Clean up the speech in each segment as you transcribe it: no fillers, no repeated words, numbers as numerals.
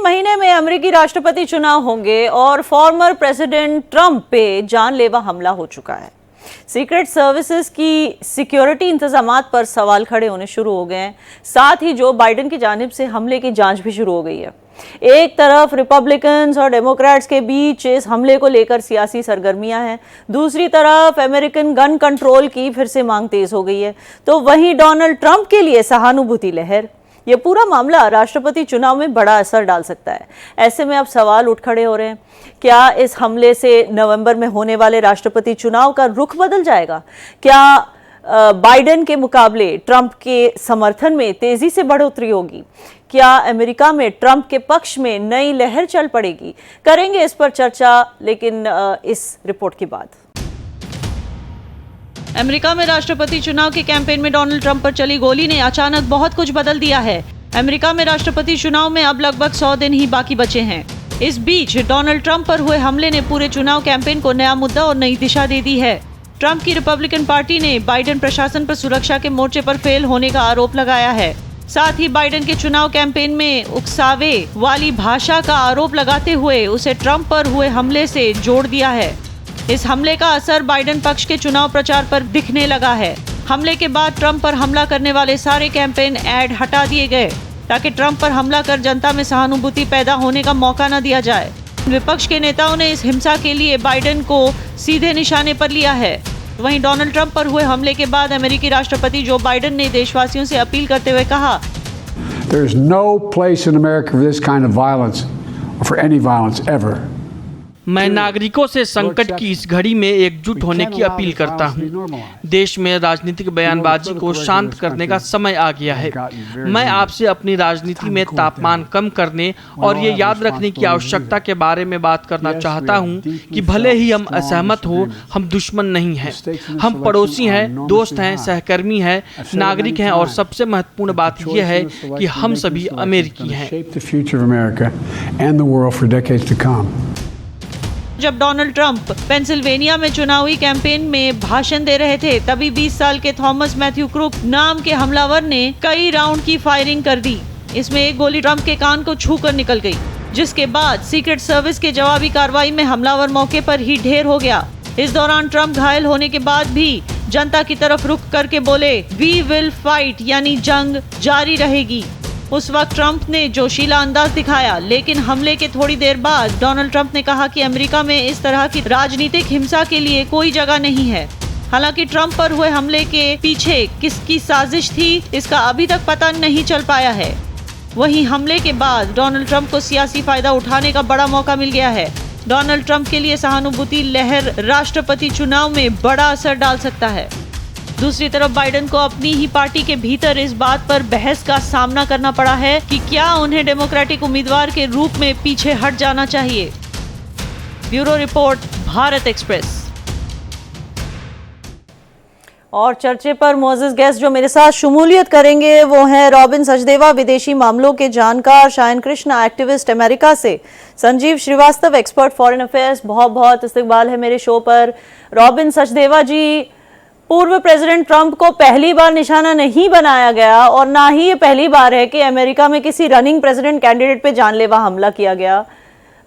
महीने में अमेरिकी राष्ट्रपति चुनाव होंगे और फॉर्मर प्रेसिडेंट ट्रंप पे जानलेवा हमला हो चुका है। सीक्रेट सर्विसेज की सिक्योरिटी इंतजामात पर सवाल खड़े होने शुरू हो गए हैं। साथ ही जो बाइडेन की जानिब से हमले की जांच भी शुरू हो गई है। एक तरफ रिपब्लिकन्स और डेमोक्रेट्स के बीच इस हमले को लेकर सियासी सरगर्मियां हैं, दूसरी तरफ अमेरिकन गन कंट्रोल की फिर से मांग तेज हो गई है। तो वहीं डोनाल्ड ट्रंप के लिए सहानुभूति लहर। ये पूरा मामला राष्ट्रपति चुनाव में बड़ा असर डाल सकता है। ऐसे में अब सवाल उठ खड़े हो रहे हैं, क्या इस हमले से नवंबर में होने वाले राष्ट्रपति चुनाव का रुख बदल जाएगा? क्या बाइडेन के मुकाबले ट्रंप के समर्थन में तेजी से बढ़ोतरी होगी? क्या अमेरिका में ट्रंप के पक्ष में नई लहर चल पड़ेगी? करेंगे इस पर चर्चा, लेकिन इस रिपोर्ट के बाद। अमेरिका में राष्ट्रपति चुनाव के कैंपेन में डोनाल्ड ट्रंप पर चली गोली ने अचानक बहुत कुछ बदल दिया है। अमेरिका में राष्ट्रपति चुनाव में अब लगभग 100 दिन ही बाकी बचे हैं। इस बीच डोनाल्ड ट्रंप पर हुए हमले ने पूरे चुनाव कैंपेन को नया मुद्दा और नई दिशा दे दी है। ट्रंप की रिपब्लिकन पार्टी ने बाइडेन प्रशासन पर सुरक्षा के मोर्चे पर फेल होने का आरोप लगाया है। साथ ही बाइडेन के चुनाव कैंपेन में उकसावे वाली भाषा का आरोप लगाते हुए उसे ट्रंप पर हुए हमले से जोड़ दिया है। इस हमले का असर बाइडेन पक्ष के चुनाव प्रचार पर दिखने लगा है। हमले के बाद ट्रंप पर हमला करने वाले सारे कैंपेन ऐड हटा दिए गए ताकि ट्रंप पर हमला कर जनता में सहानुभूति पैदा होने का मौका न दिया जाए। विपक्ष के नेताओं ने इस हिंसा के लिए बाइडेन को सीधे निशाने पर लिया है। वहीं डोनाल्ड ट्रंप पर हुए हमले के बाद अमेरिकी राष्ट्रपति जो बाइडेन ने देशवासियों से अपील करते हुए कहा, There is no place in America for this kind of violence or for any violence ever. मैं नागरिकों से संकट की इस घड़ी में एकजुट होने की अपील करता हूं। देश में राजनीतिक बयानबाजी को शांत करने का समय आ गया है। मैं आपसे अपनी राजनीति में तापमान कम करने और ये याद रखने की आवश्यकता के बारे में बात करना चाहता हूं कि भले ही हम असहमत हो, हम दुश्मन नहीं हैं। हम पड़ोसी हैं, दोस्त हैं, सहकर्मी हैं, नागरिक हैं और सबसे महत्वपूर्ण बात यह है कि हम सभी अमेरिकी हैं। जब डोनाल्ड ट्रंप पेंसिल्वेनिया में चुनावी कैंपेन में भाषण दे रहे थे, तभी 20 साल के थॉमस मैथ्यू क्रुक नाम के हमलावर ने कई राउंड की फायरिंग कर दी। इसमें एक गोली ट्रंप के कान को छूकर निकल गई, जिसके बाद सीक्रेट सर्विस के जवाबी कार्रवाई में हमलावर मौके पर ही ढेर हो गया। इस दौरान ट्रंप घायल होने के बाद भी जनता की तरफ रुख करके बोले, वी विल फाइट, यानी जंग जारी रहेगी। उस वक्त ट्रंप ने जोशीला अंदाज दिखाया, लेकिन हमले के थोड़ी देर बाद डोनाल्ड ट्रंप ने कहा कि अमेरिका में इस तरह की राजनीतिक हिंसा के लिए कोई जगह नहीं है। हालांकि ट्रंप पर हुए हमले के पीछे किसकी साजिश थी, इसका अभी तक पता नहीं चल पाया है। वहीं हमले के बाद डोनाल्ड ट्रंप को सियासी फायदा उठाने का बड़ा मौका मिल गया है। डोनाल्ड ट्रंप के लिए सहानुभूति लहर राष्ट्रपति चुनाव में बड़ा असर डाल सकता है। दूसरी तरफ बाइडेन को अपनी ही पार्टी के भीतर इस बात पर बहस का सामना करना पड़ा है कि क्या उन्हें डेमोक्रेटिक उम्मीदवार के रूप में पीछे हट जाना चाहिए। Bureau report, Bharat express. और चर्चे पर मोअज़्ज़ज़ गेस्ट जो मेरे साथ शुमूलियत करेंगे वो हैं रॉबिन सचदेवा, विदेशी मामलों के जानकार, शायन कृष्णा, एक्टिविस्ट अमेरिका से, Sanjeev Srivastava, expert foreign affairs. बहुत बहुत इस्तकबाल है मेरे शो पर। रॉबिन सचदेवा जी, पूर्व प्रेसिडेंट ट्रंप को पहली बार निशाना नहीं बनाया गया और ना ही ये पहली बार है कि अमेरिका में किसी रनिंग प्रेसिडेंट कैंडिडेट पे जानलेवा हमला किया गया।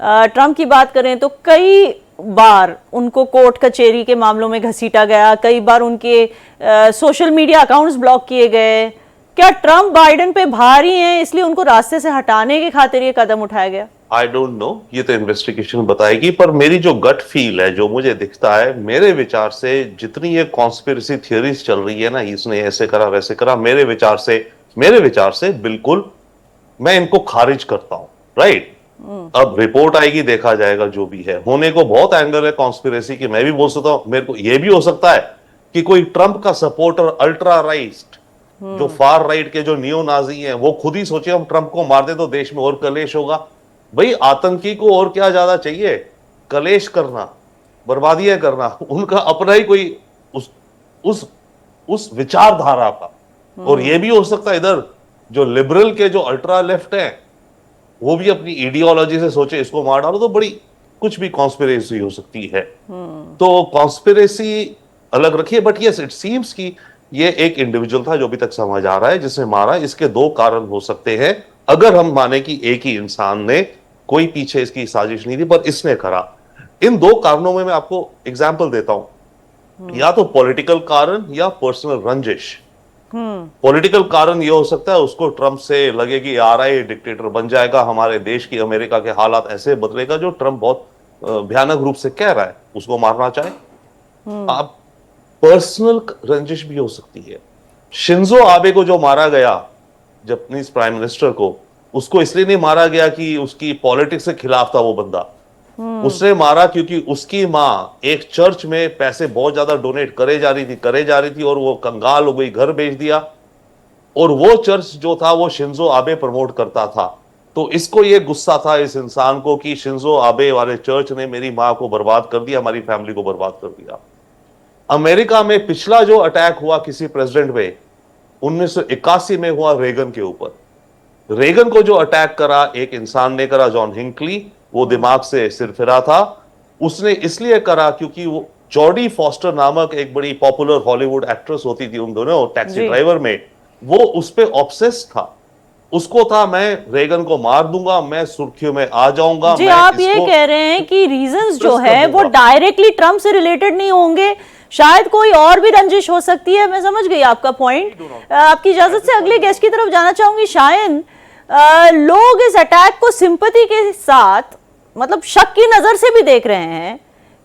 ट्रंप की बात करें तो कई बार उनको कोर्ट कचहरी के मामलों में घसीटा गया, कई बार उनके सोशल मीडिया अकाउंट्स ब्लॉक किए गए। क्या ट्रंप बाइडेन पे भारी हैं, इसलिए उनको रास्ते से हटाने के खातिर ये कदम उठाया गया? आई डोंट नो, ये तो इन्वेस्टिगेशन बताएगी, पर मेरी जो गट फील है, जो मुझे दिखता है, मेरे विचार से जितनी ये कॉन्स्पिरेसी थियरीज चल रही है ना, इसने ऐसे करा वैसे करा, मेरे विचार से बिल्कुल मैं इनको खारिज करता हूं। राइट? अब रिपोर्ट आएगी, देखा जाएगा। जो भी है, होने को बहुत एंगल है कॉन्स्पिरेसी की। मैं भी बोल सकता हूं, मेरे को ये भी हो सकता है कि कोई ट्रंप का सपोर्टर, अल्ट्रा राइट, जो फार राइट के जो नियो नाजी हैं, वो खुद ही सोचे हम ट्रंप को मार दे तो देश में और कलेश होगा। भाई, आतंकी को और क्या ज्यादा चाहिए? कलेश करना, बर्बादियां करना, उनका अपना ही कोई उस विचारधारा का। और ये भी हो सकता है इधर जो लिबरल के जो अल्ट्रा लेफ्ट हैं, वो भी अपनी आइडियोलॉजी से सोचे इसको मार डालो, तो बड़ी कुछ भी कॉन्स्पिरेसी हो सकती है। तो कॉन्स्पिरेसी अलग रखिए, बट यस, इट सीम्स कि ये एक इंडिविजुअल था जो अभी तक समझ आ रहा है जिसने मारा। इसके दो कारण हो सकते हैं। अगर हम माने कि एक ही इंसान ने, कोई पीछे इसकी साजिश नहीं थी, पर इसने करा। इन दो कारणों में मैं आपको एग्जाम्पल देता हूं, या तो पॉलिटिकल कारण या पर्सनल रंजिश। पॉलिटिकल कारण यह हो सकता है उसको ट्रंप से लगे कि आ रहा है डिक्टेटर बन जाएगा, हमारे देश की, अमेरिका के हालात ऐसे बदलेगा जो ट्रंप बहुत भयानक रूप से कह रहा है, उसको मारना चाहे। आप पर्सनल रंजिश भी हो सकती है। शिंजो आबे को जो मारा गया, जापानीज प्राइम मिनिस्टर को, उसको इसलिए नहीं मारा गया कि उसकी पॉलिटिक्स के खिलाफ था वो बंदा, उसने मारा क्योंकि उसकी माँ एक चर्च में पैसे बहुत ज्यादा डोनेट करे जा रही थी और वो कंगाल हो गई, घर बेच दिया, और वो चर्च जो था वो शिंजो आबे प्रमोट करता था। तो इसको ये गुस्सा था इस इंसान को कि शिंजो आबे वाले चर्च ने मेरी माँ को बर्बाद कर दिया, हमारी फैमिली को बर्बाद कर दिया। अमेरिका में पिछला जो अटैक हुआ किसी प्रेसिडेंट पे 1981 में हुआ रेगन के ऊपर। रेगन को जो अटैक करा एक इंसान ने करा, जॉन हिंकली, वो दिमाग से सिरफिरा था। उसने इसलिए करा क्योंकि वो जॉडी फॉस्टर नामक एक बड़ी पॉपुलर हॉलीवुड एक्ट्रेस होती थी उन दोनों, टैक्सी ड्राइवर में, वो उस पे ऑब्सेस था। उसको था मैं रेगन को मार दूंगा, मैं सुर्खियों में आ जाऊंगा। जी, आप ये कह रहे हैं कि रीजंस जो है वो डायरेक्टली ट्रंप से रिलेटेड नहीं होंगे, शायद कोई और भी रंजिश हो सकती है। मैं समझ गई आपका पॉइंट। आपकी इजाजत से अगले गेस्ट की तरफ जाना चाहूंगी। शायद लोग इस अटैक को सिंपैथी के साथ, मतलब शक की नजर से भी देख रहे हैं।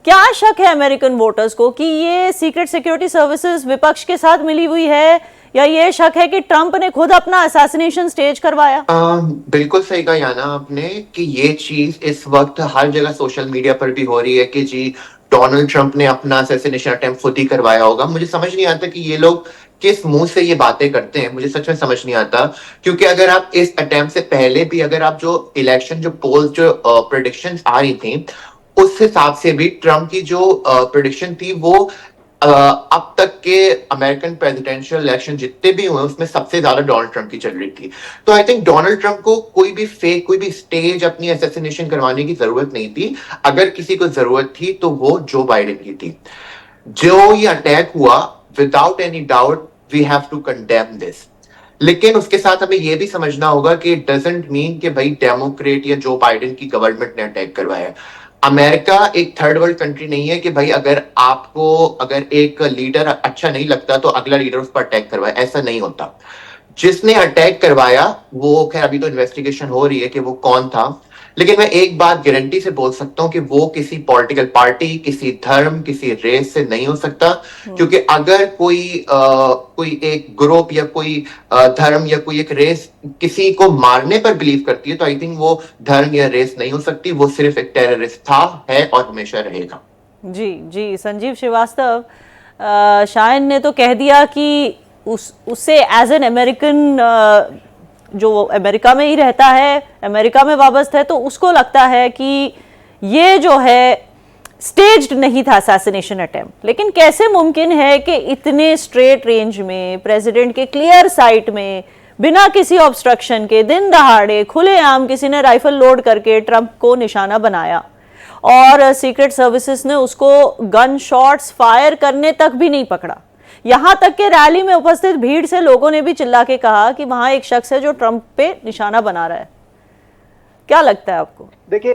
क्या शक है अमेरिकन वोटर्स को कि ये सीक्रेट सिक्योरिटी सर्विसेज विपक्ष के साथ मिली हुई है, या ये शक है कि ट्रंप ने खुद अपना असैसिनेशन स्टेज करवाया? बिल्कुल सही कहा याना आपने कि ये चीज इस वक्त हर जगह सोशल मीडिया पर भी हो रही है कि जी डोनाल्ड ट्रंप ने अपना असैसिनेशन अटेम्प्ट खुद ही करवाया होगा। मुझे समझ नहीं आता कि ये लोग किस मुंह से ये बातें करते हैं, मुझे सच में समझ नहीं आता। क्योंकि अगर आप इस अटेम्प्ट से पहले भी, अगर आप जो इलेक्शन जो पोल्स जो प्रेडिक्शंस आ रही थी, उस हिसाब से भी ट्रंप की जो प्रेडिक्शन थी वो अब तक के अमेरिकन प्रेसिडेंशियल इलेक्शन जितने भी हुए उसमें सबसे ज्यादा डोनाल्ड ट्रंप की चल रही थी। तो आई थिंक डोनाल्ड ट्रंप को कोई भी स्टेज अपनी असैसिनेशन करवाने की जरूरत नहीं थी। अगर किसी को जरूरत थी तो वो जो बाइडेन की थी। जो ये अटैक हुआ, without any doubt we have to condemn this, लेकिन उसके साथ हमें यह भी समझना होगा कि इट डजंट मीन कि भाई डेमोक्रेट या जो बाइडेन की गवर्नमेंट ने अटैक करवाया। अमेरिका एक थर्ड वर्ल्ड कंट्री नहीं है कि भाई अगर एक लीडर अच्छा नहीं लगता तो अगला लीडर उस पर अटैक करवाए, ऐसा नहीं होता। जिसने अटैक करवाया वो, खैर अभी तो इन्वेस्टिगेशन हो रही है कि वो कौन था, लेकिन मैं एक बात गारंटी से बोल सकता हूं कि वो किसी पॉलिटिकल पार्टी, किसी धर्म, किसी रेस से नहीं हो सकता। क्योंकि अगर कोई एक ग्रुप या कोई धर्म या कोई एक रेस किसी को मारने पर बिलीव करती है तो आई थिंक वो धर्म या रेस नहीं हो सकती, वो सिर्फ एक टेररिस्ट था, है और हमेशा रहेगा। जी जी, संजीव श्रीवास्तव, शायन ने तो कह दिया कि उससे एज एन अमेरिकन जो अमेरिका में ही रहता है, अमेरिका में वाबस्ता है, तो उसको लगता है कि ये जो है स्टेज्ड नहीं था असैसिनेशन अटेम्प्ट। लेकिन कैसे मुमकिन है कि इतने स्ट्रेट रेंज में, प्रेसिडेंट के क्लियर साइट में, बिना किसी ऑब्स्ट्रक्शन के, दिन दहाड़े खुलेआम किसी ने राइफल लोड करके ट्रंप को निशाना बनाया और सीक्रेट सर्विसेज ने उसको गन शॉट्स फायर करने तक भी नहीं पकड़ा। यहां तक के रैली में उपस्थित भीड़ से लोगों ने भी चिल्ला के कहा कि वहां एक शख्स है जो ट्रंप पे निशाना बना रहा है। क्या लगता है आपको? देखिए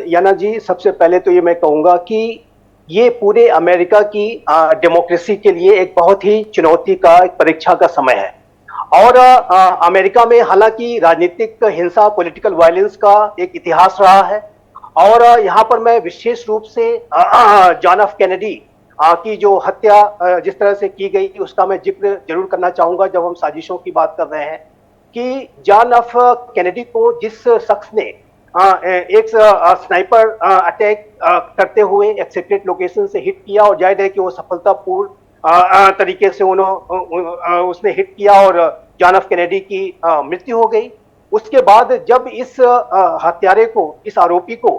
याना जी, सबसे पहले तो ये मैं कहूंगा कि ये पूरे अमेरिका की डेमोक्रेसी के लिए एक बहुत ही चुनौती का, एक परीक्षा का समय है। और अमेरिका में हालांकि राजनीतिक हिंसा, पॉलिटिकल वायलेंस का एक इतिहास रहा है। और यहाँ पर मैं विशेष रूप से जॉन एफ कैनेडी की जो हत्या जिस तरह से की गई उसका मैं जिक्र जरूर करना चाहूंगा जब हम साजिशों की बात कर रहे हैं। कि जॉन एफ कैनेडी को जिस शख्स ने एक स्नाइपर अटैक करते हुए एक सीक्रेट लोकेशन से हिट किया, और जाहिर है कि वो सफलतापूर्ण तरीके से उसने हिट किया और जॉन एफ कैनेडी की मृत्यु हो गई। उसके बाद जब इस हत्यारे को, इस आरोपी को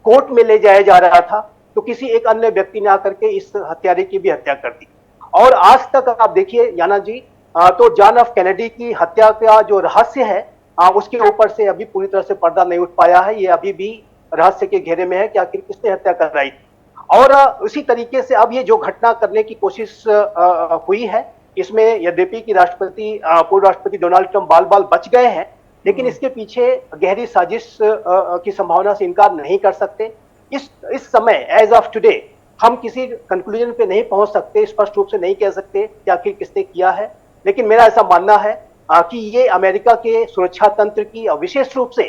कोर्ट में ले जाया जा रहा था तो किसी एक अन्य व्यक्ति ने आकर के इस हत्यारे की भी हत्या कर दी। और आज तक आप देखिए याना जी, तो जॉन एफ कैनेडी की हत्या का जो रहस्य है उसके ऊपर से अभी पूरी तरह से पर्दा नहीं उठ पाया है। ये अभी भी रहस्य के घेरे में है कि आखिर किसने हत्या कराई थी। और उसी तरीके से अब ये जो घटना करने की कोशिश हुई है, इसमें यद्यपि कि पूर्व राष्ट्रपति डोनाल्ड ट्रंप बाल बाल बच गए हैं, लेकिन इसके पीछे गहरी साजिश की संभावना से इनकार नहीं कर सकते। इस समय एज ऑफ टुडे हम किसी कंक्लूजन पे नहीं पहुंच सकते, स्पष्ट रूप से नहीं कह सकते कि आखिर किसने किया है, लेकिन मेरा ऐसा मानना है कि ये अमेरिका के सुरक्षा तंत्र की और विशेष रूप से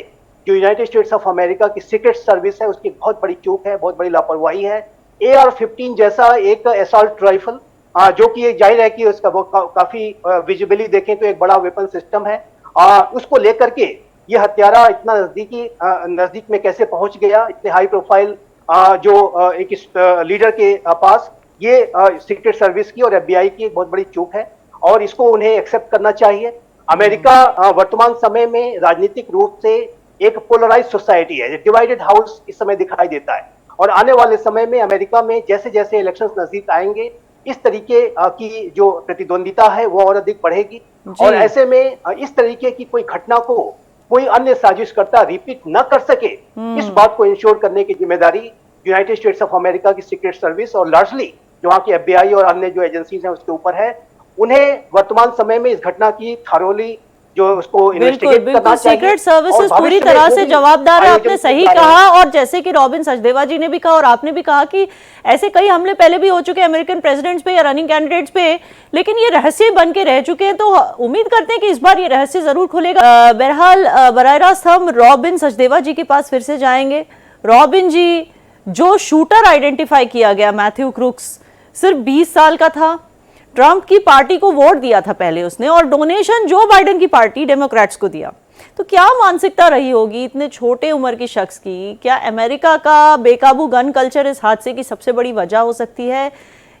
जो यूनाइटेड स्टेट्स ऑफ अमेरिका की सीक्रेट सर्विस है उसकी बहुत बड़ी चूक है, बहुत बड़ी लापरवाही है। AR-15 जैसा एक असॉल्ट राइफल जो कि एक जाहिर है कि उसका वो काफी विजिबली देखें तो एक बड़ा वेपन सिस्टम है, उसको लेकर के ये हत्यारा इतना नजदीक में कैसे पहुंच गया, इतने हाई प्रोफाइल जो एक लीडर के पास, ये सीक्रेट सर्विस की और FBI की एक बहुत बड़ी चूक है और इसको उन्हें एक्सेप्ट करना चाहिए। अमेरिका वर्तमान समय में राजनीतिक रूप से एक पोलराइज सोसाइटी है, डिवाइडेड हाउस इस समय दिखाई देता है और आने वाले समय में अमेरिका में जैसे जैसे इलेक्शंस नजदीक आएंगे इस तरीके की जो प्रतिद्वंदिता है वो और अधिक बढ़ेगी और ऐसे में इस तरीके की कोई घटना को कोई अन्य साजिशकर्ता रिपीट न कर सके, इस बात को इंश्योर करने की जिम्मेदारी यूनाइटेड स्टेट्स ऑफ अमेरिका की सीक्रेट सर्विस और लार्जली जो वहां की FBI और अन्य जो एजेंसीज हैं उसके ऊपर है। उन्हें वर्तमान समय में इस घटना की थारोली जो उसको इन्वेस्टिगेट करना चाहिए। सीक्रेट सर्विसेज पूरी तरह से जवाबदार है, आपने सही कहा। और जैसे कि रॉबिन सचदेवा जी ने भी कहा और आपने भी कहा कि ऐसे कई हमले पहले भी हो चुके हैं अमेरिकन प्रेसिडेंट्स पे या रनिंग कैंडिडेट्स पे, लेकिन ये रहस्य बन के रह चुके हैं, तो उम्मीद करते हैं कि इस बार ये रहस्य जरूर खुलेगा। बहरहाल बराह रास्त हम रॉबिन सचदेवा जी के पास फिर से जाएंगे। रॉबिन जी, जो शूटर आइडेंटिफाई किया गया मैथ्यू क्रुक्स सिर्फ 20 साल का था, ट्रंप की पार्टी को वोट दिया था पहले उसने और डोनेशन जो बाइडेन की पार्टी डेमोक्रेट्स को दिया, तो क्या मानसिकता रही होगी इतने छोटे उम्र के शख्स की? क्या अमेरिका का बेकाबू गन कल्चर इस हादसे की सबसे बड़ी वजह हो सकती है,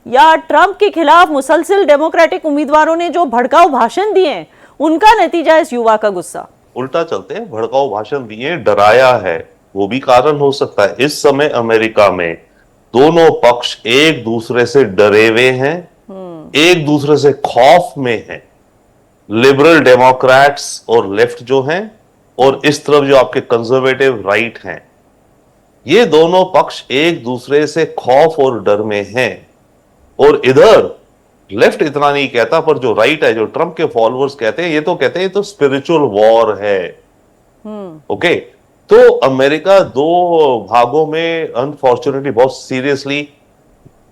या ट्रंप के खिलाफ मुसलसल डेमोक्रेटिक उम्मीदवारों ने जो भड़काऊ भाषण दिए उनका नतीजा इस युवा का गुस्सा? उल्टा चलते हैं, भड़काऊ भाषण दिए, डराया है, वो भी कारण हो सकता है। इस समय अमेरिका में दोनों पक्ष एक दूसरे से डरे हुए हैं, एक दूसरे से खौफ में हैं। लिबरल डेमोक्रेट्स और लेफ्ट जो हैं और इस तरफ जो आपके कंजर्वेटिव राइट हैं, ये दोनों पक्ष एक दूसरे से खौफ और डर में हैं। और इधर लेफ्ट इतना नहीं कहता, पर जो राइट है, जो ट्रंप के फॉलोअर्स कहते हैं, ये तो कहते हैं ये तो स्पिरिचुअल वॉर है। ओके, तो अमेरिका दो भागों में अनफॉर्चुनेटली बहुत सीरियसली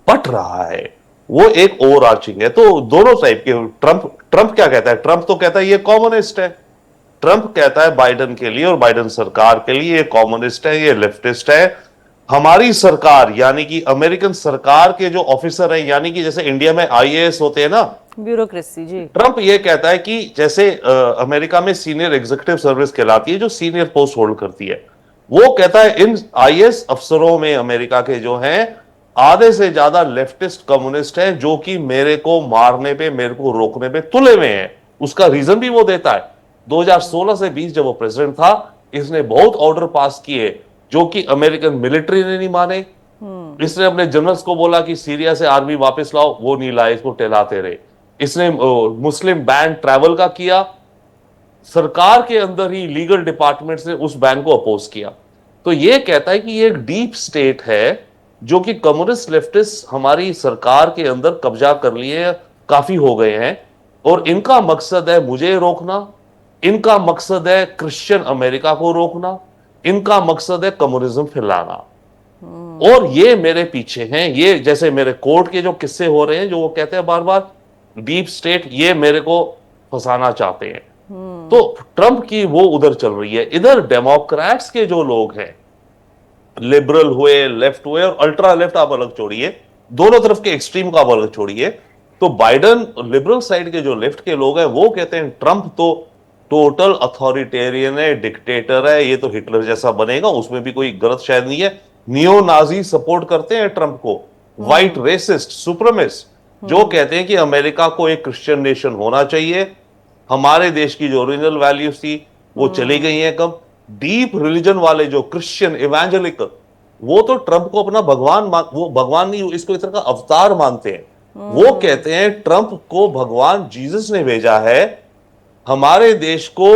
बट रहा है। वो एक ओवर आर्चिंग है, तो दोनों टाइप के। ट्रंप क्या कहता है? ट्रंप तो कहता है ये कम्युनिस्ट है। ट्रंप कहता है बाइडेन के लिए और बाइडेन सरकार के लिए ये कम्युनिस्ट है, ये लेफ्टिस्ट है। हमारी सरकार यानी कि अमेरिकन सरकार के जो ऑफिसर हैं, यानी कि जैसे इंडिया में IAS होते हैं ना, ब्यूरोक्रेसी जी, ट्रंप ये कहता है कि जैसे अमेरिका में सीनियर एग्जीक्यूटिव सर्विस कहलाती है, जो सीनियर पोस्ट होल्ड करती है, वो कहता है इन IAS अफसरों में अमेरिका के जो हैं आधे से ज्यादा लेफ्टिस्ट कम्युनिस्ट हैं, जो कि मेरे को मारने पे, मेरे को रोकने पे तुले हुए हैं। उसका रीजन भी वो देता है। 2016 से 20 जब वो प्रेसिडेंट था, इसने बहुत ऑर्डर पास किए जो कि अमेरिकन मिलिट्री ने नहीं माने। इसने अपने जनरल्स को बोला कि सीरिया से आर्मी वापस लाओ, वो नहीं लाए, इसको टहलाते रहे। इसने मुस्लिम बैन ट्रैवल का किया, सरकार के अंदर ही लीगल डिपार्टमेंट ने उस बैन को अपोज किया। तो ये कहता है कि ये एक डीप स्टेट है जो कि कम्युनिस्ट लेफ्टिस्ट हमारी सरकार के अंदर कब्जा कर लिए, काफी हो गए हैं, और इनका मकसद है मुझे रोकना, इनका मकसद है क्रिश्चियन अमेरिका को रोकना, इनका मकसद है कम्युनिज्म फैलाना। और ये मेरे पीछे हैं। ये जैसे मेरे कोर्ट के जो किस्से हो रहे हैं, जो वो कहते हैं बार बार डीप स्टेट ये मेरे को फंसाना चाहते हैं। तो ट्रंप की वो उधर चल रही है। इधर डेमोक्रेट्स के जो लोग हैं, लिबरल हुए, लेफ्ट हुए और अल्ट्रा लेफ्ट, आप अलग छोड़िए, दोनों तरफ के एक्सट्रीम का आप अलग छोड़िए, तो बाइडेन लिबरल साइड के जो लेफ्ट के लोग हैं वो कहते हैं ट्रंप तो टोटल अथॉरिटेरियन है, डिक्टेटर है, ये तो हिटलर जैसा बनेगा, उसमें भी कोई गलत शायद नहीं है। नियो नाजी सपोर्ट करते हैं ट्रंप को, व्हाइट रेसिस्ट, सुप्रीमिस्ट, जो कहते हैं कि अमेरिका को एक क्रिश्चियन नेशन होना चाहिए। हमारे देश की जो ओरिजिनल वैल्यूज थी वो चली गई हैं कब। डीप रिलीजन वाले जो क्रिश्चियन इवेंजेलिकल, वो तो ट्रंप को अपना भगवान वो भगवान नहीं, इसको इस तरह का अवतार मानते हैं। वो कहते हैं ट्रंप को भगवान जीसस ने भेजा है हमारे देश को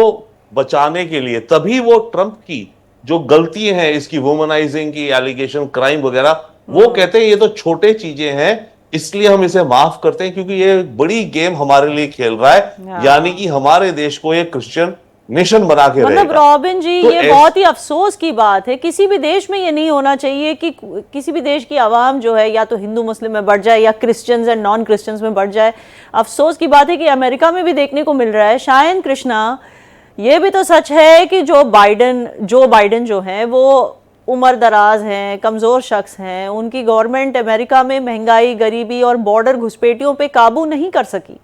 बचाने के लिए। तभी वो ट्रंप की जो गलती है, इसकी वुमनाइजिंग की एलिगेशन, क्राइम वगैरह, वो कहते हैं ये तो छोटे चीजें हैं, इसलिए हम इसे माफ करते हैं क्योंकि ये बड़ी गेम हमारे लिए खेल रहा है, यानी कि हमारे देश को एक क्रिश्चियन नेशन बना के मतलब रहेगा। रॉबिन जी, तो ये बहुत ही अफसोस की बात है। किसी भी देश में ये नहीं होना चाहिए कि किसी भी देश की आवाम जो है या तो हिंदू मुस्लिम में बढ़ जाए या क्रिश्चियंस एंड नॉन क्रिश्चियंस में बढ़ जाए। अफसोस की बात है कि अमेरिका में भी देखने को मिल रहा है। शायन कृष्णा, ये भी तो सच है कि जो बाइडन जो है वो उम्र दराज हैं, कमज़ोर शख्स हैं। उनकी गवर्नमेंट अमेरिका में महंगाई, गरीबी और बॉर्डर घुसपैठियों पे काबू नहीं कर सकी।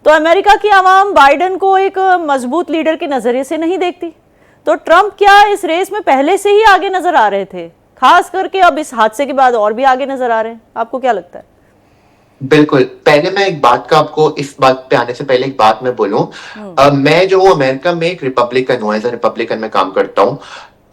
तो अमेरिका की आवाम बाइडन को एक मजबूत लीडर के नज़रिए से नहीं देखती। तो ट्रंप क्या इस रेस में पहले से ही आगे नजर आ रहे थे, खास करके अब इस हादसे के बाद और भी आगे नजर आ रहे हैं? आपको क्या लगता है? बिल्कुल। पहले मैं एक बात का आपको, इस बात पे आने से पहले एक बात मैं बोलूं। मैं जो हूँ अमेरिका में एक रिपब्लिकन हूँ, एज अ रिपब्लिकन में काम करता हूँ,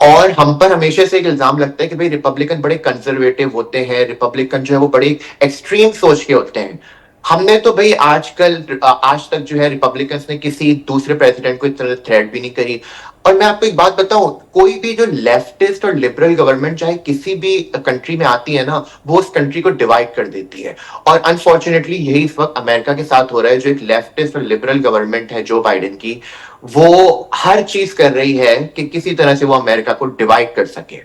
और हम पर हमेशा से एक इल्जाम लगता है कि भाई रिपब्लिकन बड़े कंजर्वेटिव होते हैं, रिपब्लिकन जो है वो बड़ी एक्सट्रीम सोच के होते हैं। हमने तो भाई आज तक जो है रिपब्लिकन्स ने किसी दूसरे प्रेसिडेंट को इस तरह थ्रेट भी नहीं करी। और मैं आपको एक बात बताऊं, कोई भी जो लेफ्टिस्ट और लिबरल गवर्नमेंट चाहे किसी भी कंट्री में आती है ना, वो उस कंट्री को डिवाइड कर देती है। और अनफॉर्चुनेटली यही इस वक्त अमेरिका के साथ हो रहा है। जो एक लेफ्टिस्ट और लिबरल गवर्नमेंट है जो बाइडेन की, वो हर चीज कर रही है कि किसी तरह से वो अमेरिका को डिवाइड कर सके।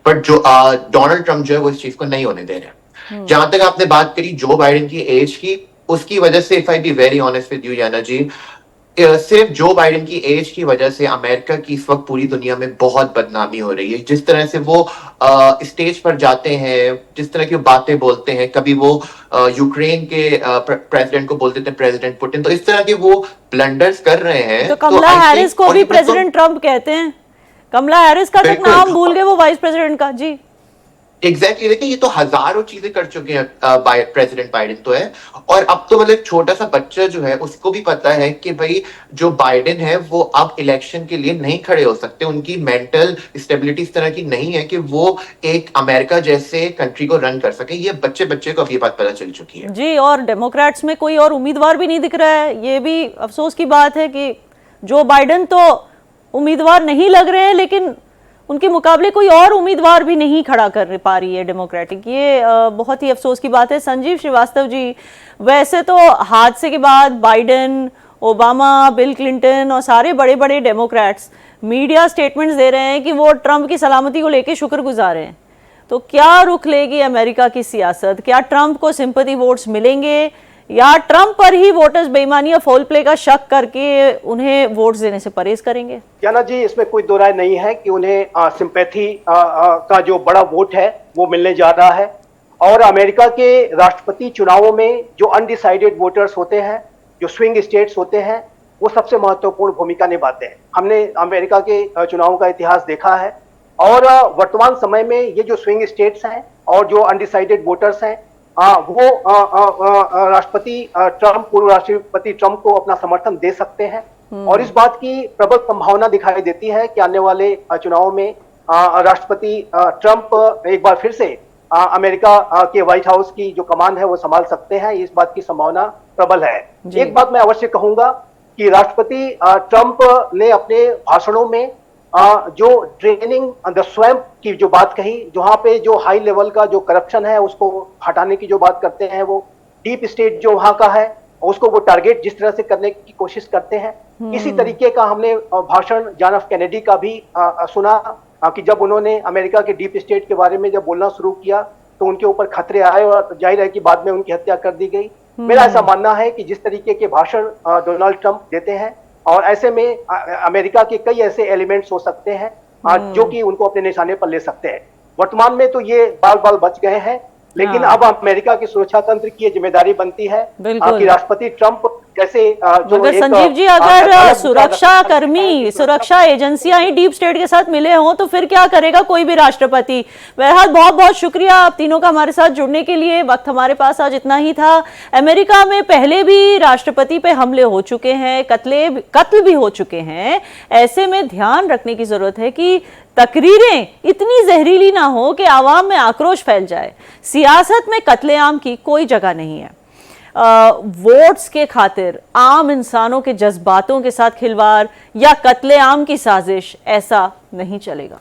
बट जो डोनाल्ड ट्रंप जो है वो इस चीज को नहीं होने दे रहे। जहां तक आपने बात करी जो बाइडेन की एज की, उसकी वजह से, if I be very honest with you याना जी, सिर्फ जो बाइडेन की एज की वजह से अमेरिका की इस वक्त पूरी दुनिया में बहुत बदनामी हो रही है। जिस तरह से वो स्टेज पर जाते हैं, जिस तरह की बातें बोलते हैं, कभी वो यूक्रेन के प्रेसिडेंट को बोल देते हैं प्रेसिडेंट पुतिन, तो इस तरह के वो ब्लंडर्स कर रहे हैं। तो कमला हैरिस को भी प्रेसिडेंट ट्रंप कहते हैं। कमला हैरिस का तक नाम भूल गए वो वाइस प्रेसिडेंट का। जी एग्जैक्टली। देखिए, ये तो हजारों चीजें कर चुके हैं प्रेसिडेंट बाइडेन तो है। और अब तो मतलब एक छोटा सा बच्चा जो है उसको भी पता है कि भाई जो बाइडेन है वो अब इलेक्शन के लिए नहीं खड़े हो सकते। उनकी मेंटल स्टेबिलिटी इस तरह की नहीं है कि वो एक अमेरिका जैसे कंट्री को रन कर सके। ये बच्चे को अब ये बात पता चल चुकी है। जी, और डेमोक्रेट्स में कोई और उम्मीदवार भी नहीं दिख रहा है। ये भी अफसोस की बात है कि जो बाइडेन तो उम्मीदवार नहीं लग रहे हैं, लेकिन उनके मुकाबले कोई और उम्मीदवार भी नहीं खड़ा कर पा रही है डेमोक्रेटिक। ये बहुत ही अफसोस की बात है। संजीव श्रीवास्तव जी, वैसे तो हादसे के बाद बाइडेन, ओबामा, बिल क्लिंटन और सारे बड़े बड़े डेमोक्रेट्स मीडिया स्टेटमेंट्स दे रहे हैं कि वो ट्रंप की सलामती को लेकर शुक्रगुजार हैं। तो क्या रुख लेगी अमेरिका की सियासत? क्या ट्रंप को सिंपैथी वोट्स मिलेंगे या ट्रंप पर ही वोटर्स बेईमानी या फॉल प्ले का शक करके उन्हें वोट्स देने से परहेज करेंगे? याना जी, इसमें कोई दो राय नहीं है कि उन्हें सिंपैथी का जो बड़ा वोट है वो मिलने जा रहा है। और अमेरिका के राष्ट्रपति चुनावों में जो अनडिसाइडेड वोटर्स होते हैं, जो स्विंग स्टेट्स होते हैं, वो सबसे महत्वपूर्ण भूमिका निभाते हैं। हमने अमेरिका के चुनावों का इतिहास देखा है। और वर्तमान समय में ये जो स्विंग स्टेट्स हैं और जो अनडिसाइडेड वोटर्स हैं, वो राष्ट्रपति ट्रंप, पूर्व राष्ट्रपति ट्रंप को अपना समर्थन दे सकते हैं। और इस बात की प्रबल संभावना दिखाई देती है कि आने वाले चुनाव में राष्ट्रपति ट्रंप एक बार फिर से अमेरिका के व्हाइट हाउस की जो कमान है वो संभाल सकते हैं। इस बात की संभावना प्रबल है। एक बात मैं अवश्य कहूंगा कि राष्ट्रपति ट्रंप ने अपने भाषणों में जो ट्रेनिंग द स्वैम्प की जो बात कही, जहां पे जो हाई लेवल का जो करप्शन है उसको हटाने की जो बात करते हैं, वो डीप स्टेट जो वहां का है उसको वो टारगेट जिस तरह से करने की कोशिश करते हैं, इसी तरीके का हमने भाषण जॉन एफ कैनेडी का भी सुना कि जब उन्होंने अमेरिका के डीप स्टेट के बारे में जब बोलना शुरू किया तो उनके ऊपर खतरे आए और जाहिर है कि बाद में उनकी हत्या कर दी गई। मेरा ऐसा मानना है कि जिस तरीके के भाषण डोनाल्ड ट्रंप देते हैं, और ऐसे में अमेरिका के कई ऐसे एलिमेंट्स हो सकते हैं जो कि उनको अपने निशाने पर ले सकते हैं। वर्तमान में तो ये बाल बच गए हैं, लेकिन अब अमेरिका के सुरक्षा तंत्र की जिम्मेदारी बनती है कि राष्ट्रपति ट्रंप जैसे अगर संजीव जी, अगर सुरक्षा कर्मी, सुरक्षा एजेंसियां ही डीप स्टेट के साथ मिले हों तो फिर क्या करेगा कोई भी राष्ट्रपति? बहरहाल बहुत बहुत शुक्रिया आप तीनों का हमारे साथ जुड़ने के लिए। वक्त हमारे पास आज इतना ही था। अमेरिका में पहले भी राष्ट्रपति पे हमले हो चुके हैं, कत्ल भी हो चुके हैं। ऐसे में ध्यान रखने की जरूरत है कि तकरीरें इतनी जहरीली ना हो कि आवाम में आक्रोश फैल जाए। सियासत में कत्लेआम की कोई जगह नहीं है। वोट्स के खातिर आम इंसानों के जज्बातों के साथ खिलवाड़ या कत्लेआम की साजिश, ऐसा नहीं चलेगा।